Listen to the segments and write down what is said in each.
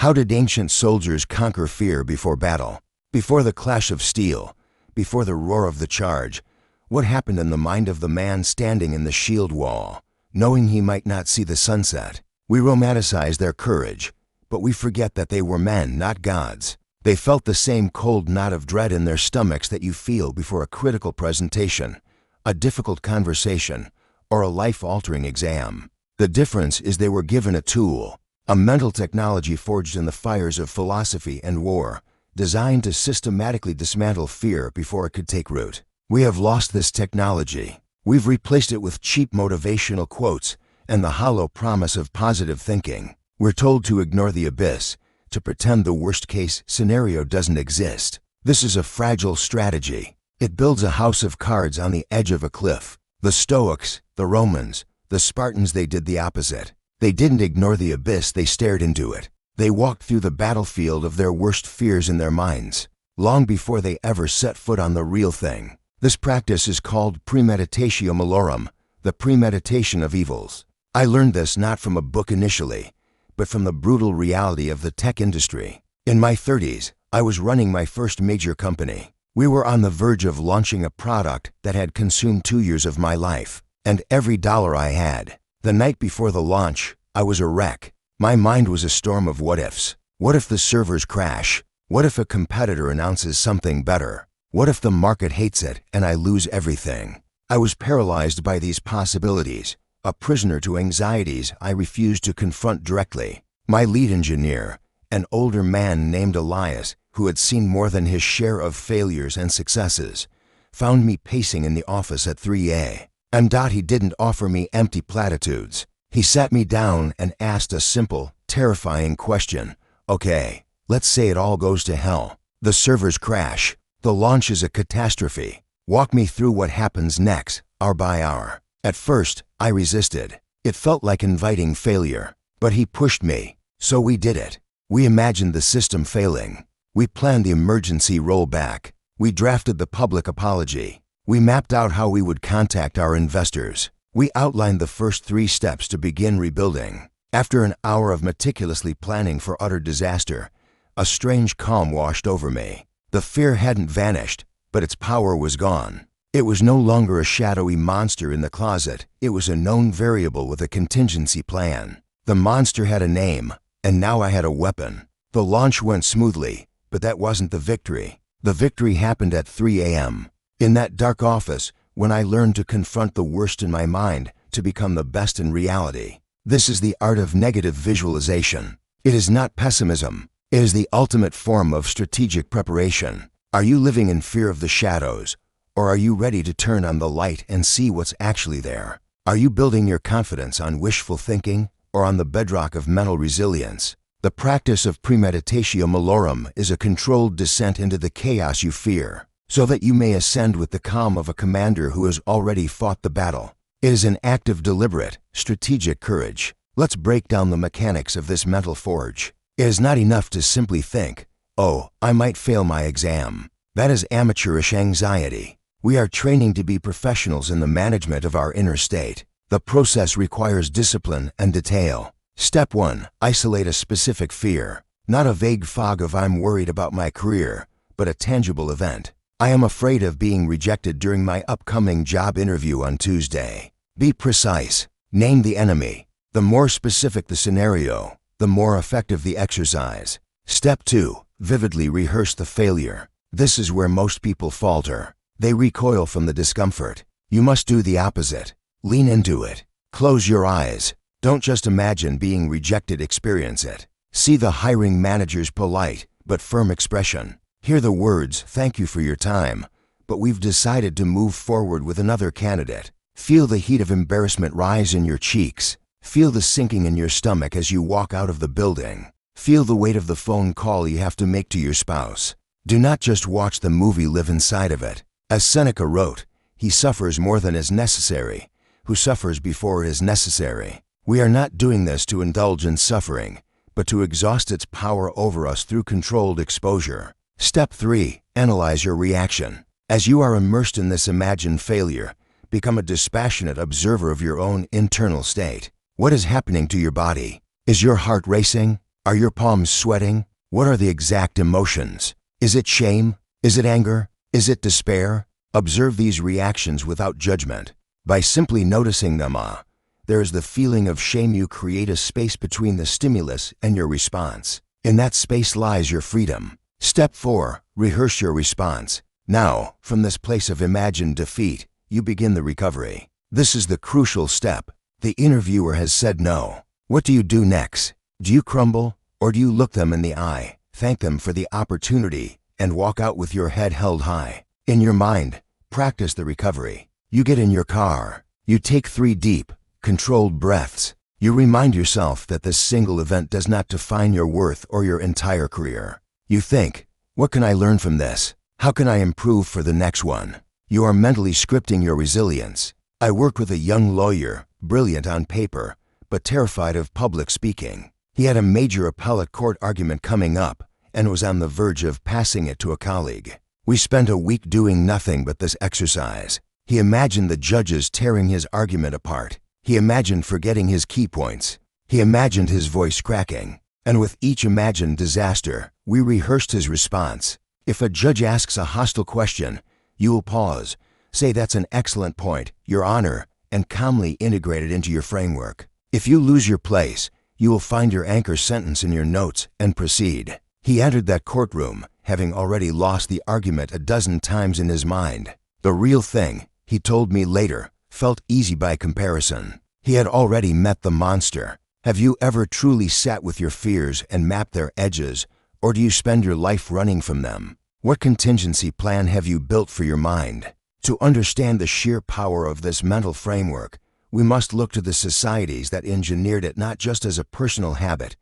How did ancient soldiers conquer fear before battle? Before the clash of steel, before the roar of the charge, what happened in the mind of the man standing in the shield wall, knowing he might not see the sunset? We romanticize their courage, but we forget that they were men, not gods. They felt the same cold knot of dread in their stomachs that you feel before a critical presentation, a difficult conversation, or a life-altering exam. The difference is they were given a tool, a mental technology forged in the fires of philosophy and war, designed to systematically dismantle fear before it could take root. We have lost this technology. We've replaced it with cheap motivational quotes and the hollow promise of positive thinking. We're told to ignore the abyss, to pretend the worst-case scenario doesn't exist. This is a fragile strategy. It builds a house of cards on the edge of a cliff. The Stoics, the Romans, the Spartans, they did the opposite. They didn't ignore the abyss, they stared into it. They walked through the battlefield of their worst fears in their minds, long before they ever set foot on the real thing. This practice is called premeditatio malorum, the premeditation of evils. I learned this not from a book initially, but from the brutal reality of the tech industry. In my 30s, I was running my first major company. We were on the verge of launching a product that had consumed 2 years of my life, and every dollar I had. The night before the launch, I was a wreck. My mind was a storm of what-ifs. What if the servers crash? What if a competitor announces something better? What if the market hates it and I lose everything? I was paralyzed by these possibilities, a prisoner to anxieties I refused to confront directly. My lead engineer, an older man named Aurelius, who had seen more than his share of failures and successes, found me pacing in the office at 3 a.m. He didn't offer me empty platitudes. He sat me down and asked a simple, terrifying question. Okay, let's say it all goes to hell. The servers crash. The launch is a catastrophe. Walk me through what happens next, hour by hour. At first, I resisted. It felt like inviting failure. But he pushed me. So we did it. We imagined the system failing. We planned the emergency rollback. We drafted the public apology. We mapped out how we would contact our investors. We outlined the first 3 steps to begin rebuilding. After an hour of meticulously planning for utter disaster, a strange calm washed over me. The fear hadn't vanished, but its power was gone. It was no longer a shadowy monster in the closet. It was a known variable with a contingency plan. The monster had a name, and now I had a weapon. The launch went smoothly, but that wasn't the victory. The victory happened at 3 a.m. In that dark office, when I learned to confront the worst in my mind to become the best in reality. This is the art of negative visualization. It is not pessimism. It is the ultimate form of strategic preparation. Are you living in fear of the shadows, or are you ready to turn on the light and see what's actually there? Are you building your confidence on wishful thinking or on the bedrock of mental resilience? The practice of premeditatio malorum is a controlled descent into the chaos you fear, so that you may ascend with the calm of a commander who has already fought the battle. It is an act of deliberate, strategic courage. Let's break down the mechanics of this mental forge. It is not enough to simply think, oh, I might fail my exam. That is amateurish anxiety. We are training to be professionals in the management of our inner state. The process requires discipline and detail. Step 1. Isolate a specific fear. Not a vague fog of I'm worried about my career, but a tangible event. I am afraid of being rejected during my upcoming job interview on Tuesday. Be precise. Name the enemy. The more specific the scenario, the more effective the exercise. Step 2. Vividly rehearse the failure. This is where most people falter. They recoil from the discomfort. You must do the opposite. Lean into it. Close your eyes. Don't just imagine being rejected, experience it. See the hiring manager's polite but firm expression. Hear the words, "Thank you for your time, but we've decided to move forward with another candidate." Feel the heat of embarrassment rise in your cheeks. Feel the sinking in your stomach as you walk out of the building. Feel the weight of the phone call you have to make to your spouse. Do not just watch the movie, live inside of it. As Seneca wrote, he suffers more than is necessary, who suffers before it is necessary. We are not doing this to indulge in suffering, but to exhaust its power over us through controlled exposure. Step 3. Analyze your reaction. As you are immersed in this imagined failure, become a dispassionate observer of your own internal state. What is happening to your body? Is your heart racing? Are your palms sweating? What are the exact emotions? Is it shame? Is it anger? Is it despair? Observe these reactions without judgment. By simply noticing them, there is the feeling of shame. You create a space between the stimulus and your response. In that space lies your freedom. Step 4. Rehearse your response. Now, from this place of imagined defeat, you begin the recovery. This is the crucial step. The interviewer has said no. What do you do next? Do you crumble, or do you look them in the eye, thank them for the opportunity, and walk out with your head held high? In your mind, practice the recovery. You get in your car. You take 3 deep, controlled breaths. You remind yourself that this single event does not define your worth or your entire career. You think, what can I learn from this? How can I improve for the next one? You are mentally scripting your resilience. I worked with a young lawyer, brilliant on paper, but terrified of public speaking. He had a major appellate court argument coming up and was on the verge of passing it to a colleague. We spent a week doing nothing but this exercise. He imagined the judges tearing his argument apart. He imagined forgetting his key points. He imagined his voice cracking. And with each imagined disaster, we rehearsed his response. If a judge asks a hostile question, you will pause, say that's an excellent point, Your Honor, and calmly integrate it into your framework. If you lose your place, you will find your anchor sentence in your notes and proceed. He entered that courtroom, having already lost the argument a dozen times in his mind. The real thing, he told me later, felt easy by comparison. He had already met the monster. Have you ever truly sat with your fears and mapped their edges, or do you spend your life running from them? What contingency plan have you built for your mind? To understand the sheer power of this mental framework, we must look to the societies that engineered it not just as a personal habit,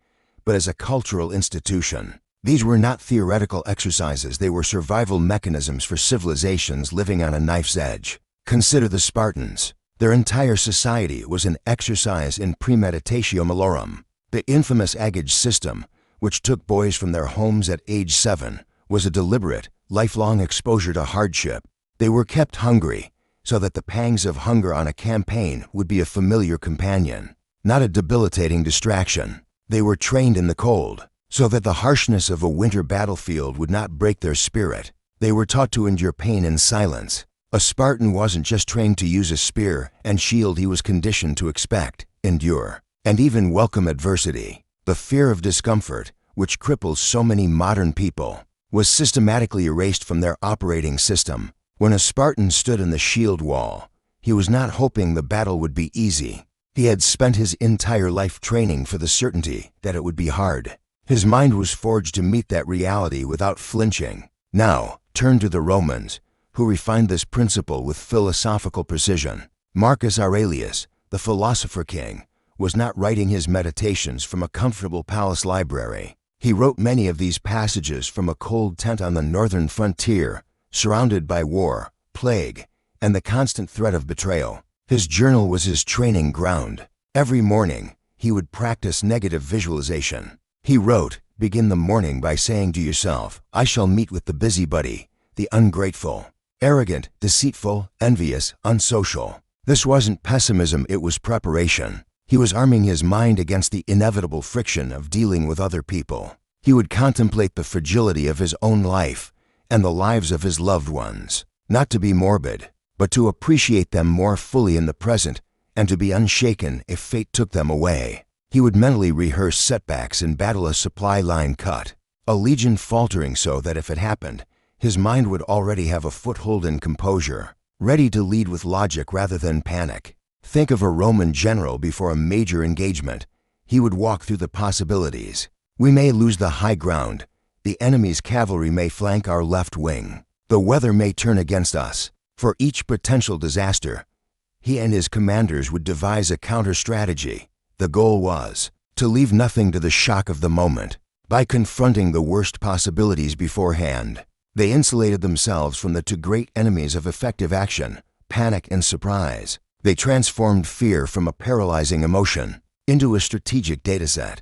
but as a cultural institution. These were not theoretical exercises, they were survival mechanisms for civilizations living on a knife's edge. Consider the Spartans. Their entire society was an exercise in premeditatio malorum. The infamous agage system, which took boys from their homes at age 7, was a deliberate, lifelong exposure to hardship. They were kept hungry, so that the pangs of hunger on a campaign would be a familiar companion, not a debilitating distraction. They were trained in the cold, so that the harshness of a winter battlefield would not break their spirit. They were taught to endure pain in silence. A Spartan wasn't just trained to use a spear and shield, he was conditioned to expect, endure, and even welcome adversity. The fear of discomfort, which cripples so many modern people, was systematically erased from their operating system. When a Spartan stood in the shield wall, he was not hoping the battle would be easy. He had spent his entire life training for the certainty that it would be hard. His mind was forged to meet that reality without flinching. Now, turn to the Romans, who refined this principle with philosophical precision. Marcus Aurelius, the philosopher king, was not writing his meditations from a comfortable palace library. He wrote many of these passages from a cold tent on the northern frontier, surrounded by war, plague, and the constant threat of betrayal. His journal was his training ground. Every morning, he would practice negative visualization. He wrote, "Begin the morning by saying to yourself, I shall meet with the busybody, the ungrateful, arrogant, deceitful, envious, unsocial." This wasn't pessimism, it was preparation. He was arming his mind against the inevitable friction of dealing with other people. He would contemplate the fragility of his own life and the lives of his loved ones, not to be morbid, but to appreciate them more fully in the present and to be unshaken if fate took them away. He would mentally rehearse setbacks and battle a supply line cut, a legion faltering, so that if it happened, his mind would already have a foothold in composure, ready to lead with logic rather than panic. Think of a Roman general before a major engagement. He would walk through the possibilities. We may lose the high ground. The enemy's cavalry may flank our left wing. The weather may turn against us. For each potential disaster, he and his commanders would devise a counter-strategy. The goal was to leave nothing to the shock of the moment. By confronting the worst possibilities beforehand, they insulated themselves from the two great enemies of effective action, panic and surprise. They transformed fear from a paralyzing emotion into a strategic dataset.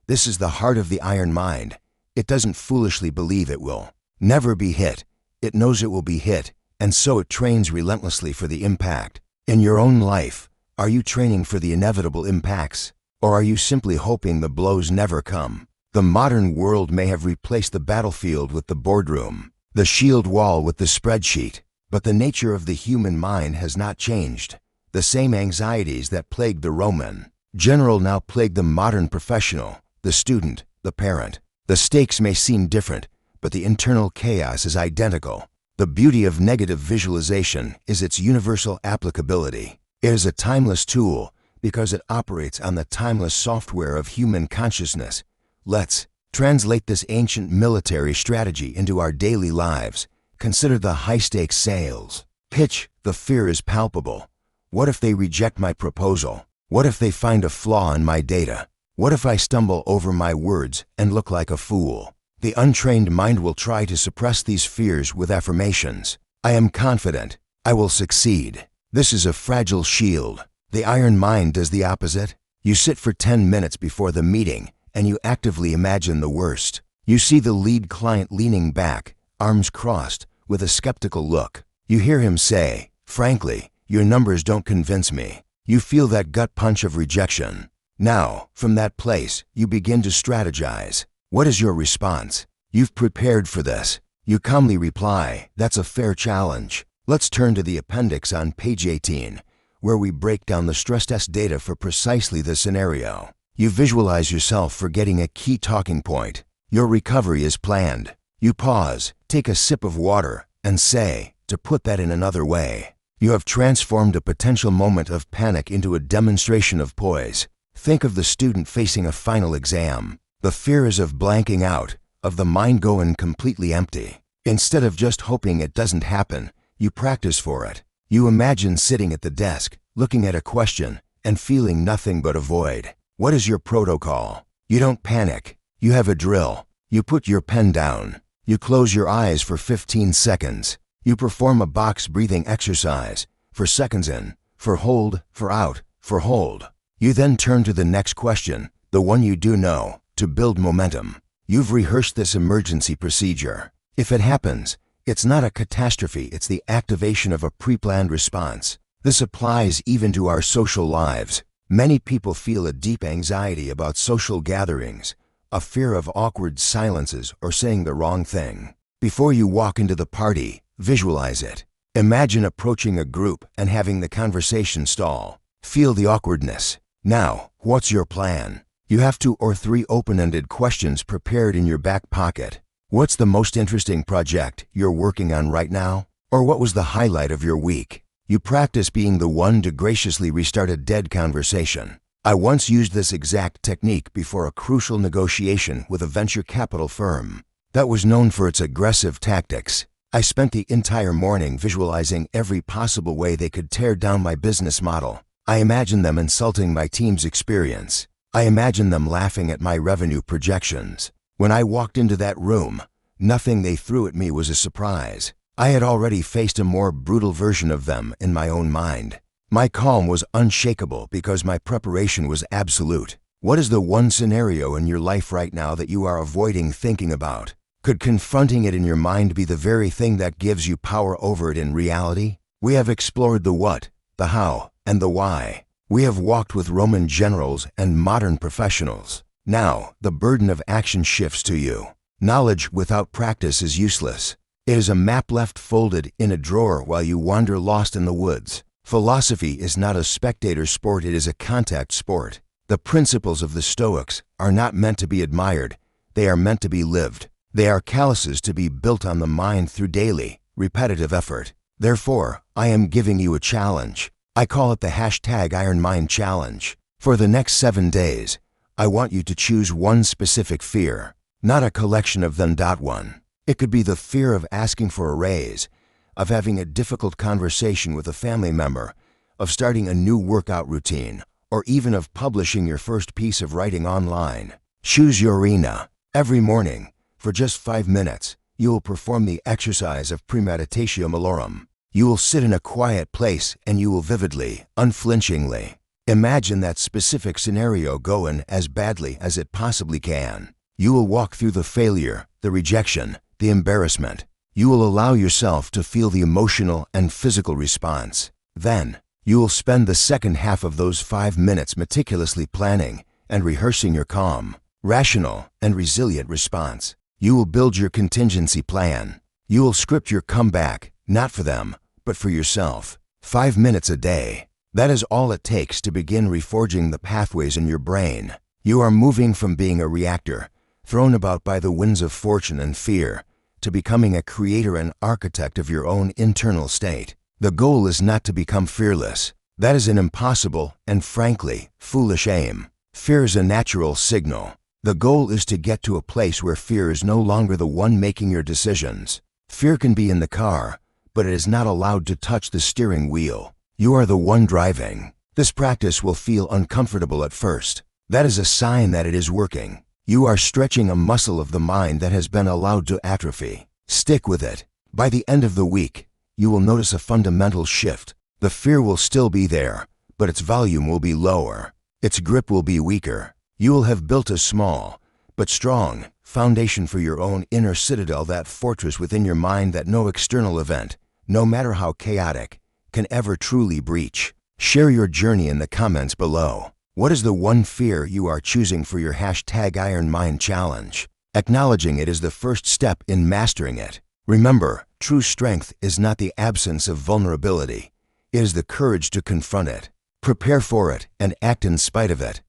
This is the heart of the iron mind. It doesn't foolishly believe it will never be hit. It knows it will be hit, and so it trains relentlessly for the impact. In your own life, are you training for the inevitable impacts, or are you simply hoping the blows never come? The modern world may have replaced the battlefield with the boardroom, the shield wall with the spreadsheet, but the nature of the human mind has not changed. The same anxieties that plagued the Roman general now plague the modern professional, the student, the parent. The stakes may seem different, but the internal chaos is identical. The beauty of negative visualization is its universal applicability. It is a timeless tool because it operates on the timeless software of human consciousness. Let's translate this ancient military strategy into our daily lives. Consider the high-stakes sales pitch. The fear is palpable. What if they reject my proposal? What if they find a flaw in my data? What if I stumble over my words and look like a fool? The untrained mind will try to suppress these fears with affirmations. I am confident. I will succeed. This is a fragile shield. The iron mind does the opposite. You sit for 10 minutes before the meeting and you actively imagine the worst. You see the lead client leaning back, arms crossed, with a skeptical look. You hear him say, "Frankly, your numbers don't convince me." You feel that gut punch of rejection. Now, from that place, you begin to strategize. What is your response? You've prepared for this. You calmly reply, "That's a fair challenge." Let's turn to the appendix on page 18, where we break down the stress test data for precisely this scenario. You visualize yourself forgetting a key talking point. Your recovery is planned. You pause, take a sip of water, and say, "To put that in another way." You have transformed a potential moment of panic into a demonstration of poise. Think of the student facing a final exam. The fear is of blanking out, of the mind going completely empty. Instead of just hoping it doesn't happen, you practice for it. You imagine sitting at the desk, looking at a question, and feeling nothing but a void. What is your protocol? You don't panic. You have a drill. You put your pen down. You close your eyes for 15 seconds. You perform a box breathing exercise, for seconds in, for hold, for out, for hold. You then turn to the next question, the one you do know, to build momentum. You've rehearsed this emergency procedure. If it happens, it's not a catastrophe, it's the activation of a pre-planned response. This applies even to our social lives. Many people feel a deep anxiety about social gatherings, a fear of awkward silences or saying the wrong thing. Before you walk into the party, visualize it. Imagine approaching a group and having the conversation stall. Feel the awkwardness. Now, what's your plan? You have 2 or 3 open-ended questions prepared in your back pocket. What's the most interesting project you're working on right now? Or what was the highlight of your week? You practice being the one to graciously restart a dead conversation. I once used this exact technique before a crucial negotiation with a venture capital firm that was known for its aggressive tactics. I spent the entire morning visualizing every possible way they could tear down my business model. I imagined them insulting my team's experience. I imagined them laughing at my revenue projections. When I walked into that room, nothing they threw at me was a surprise. I had already faced a more brutal version of them in my own mind. My calm was unshakable because my preparation was absolute. What is the one scenario in your life right now that you are avoiding thinking about? Could confronting it in your mind be the very thing that gives you power over it in reality? We have explored the what, the how, and the why. We have walked with Roman generals and modern professionals. Now, the burden of action shifts to you. Knowledge without practice is useless. It is a map left folded in a drawer while you wander lost in the woods. Philosophy is not a spectator sport, it is a contact sport. The principles of the Stoics are not meant to be admired, they are meant to be lived. They are calluses to be built on the mind through daily, repetitive effort. Therefore, I am giving you a challenge. I call it the #IronMind Challenge. For the next 7 days, I want you to choose one specific fear, not a collection of them. One. It could be the fear of asking for a raise, of having a difficult conversation with a family member, of starting a new workout routine, or even of publishing your first piece of writing online. Choose your arena. Every morning, for just 5 minutes, you will perform the exercise of premeditatio malorum. You will sit in a quiet place and you will vividly, unflinchingly, imagine that specific scenario going as badly as it possibly can. You will walk through the failure, the rejection, the embarrassment. You will allow yourself to feel the emotional and physical response. Then, you will spend the second half of those 5 minutes meticulously planning and rehearsing your calm. rational, and resilient response. You will build your contingency plan. You will script your comeback, not for them, but for yourself. 5 minutes a day. That is all it takes to begin reforging the pathways in your brain. You are moving from being a reactor, thrown about by the winds of fortune and fear, to becoming a creator and architect of your own internal state. The goal is not to become fearless. That is an impossible and, frankly, foolish aim. Fear is a natural signal. The goal is to get to a place where fear is no longer the one making your decisions. Fear can be in the car, but it is not allowed to touch the steering wheel. You are the one driving. This practice will feel uncomfortable at first. That is a sign that it is working. You are stretching a muscle of the mind that has been allowed to atrophy. Stick with it. By the end of the week, you will notice a fundamental shift. The fear will still be there, but its volume will be lower. Its grip will be weaker. You will have built a small, but strong, foundation for your own inner citadel, that fortress within your mind that no external event, no matter how chaotic, can ever truly breach. Share your journey in the comments below. What is the one fear you are choosing for your #IronMind challenge? Acknowledging it is the first step in mastering it. Remember, true strength is not the absence of vulnerability. It is the courage to confront it, prepare for it, and act in spite of it.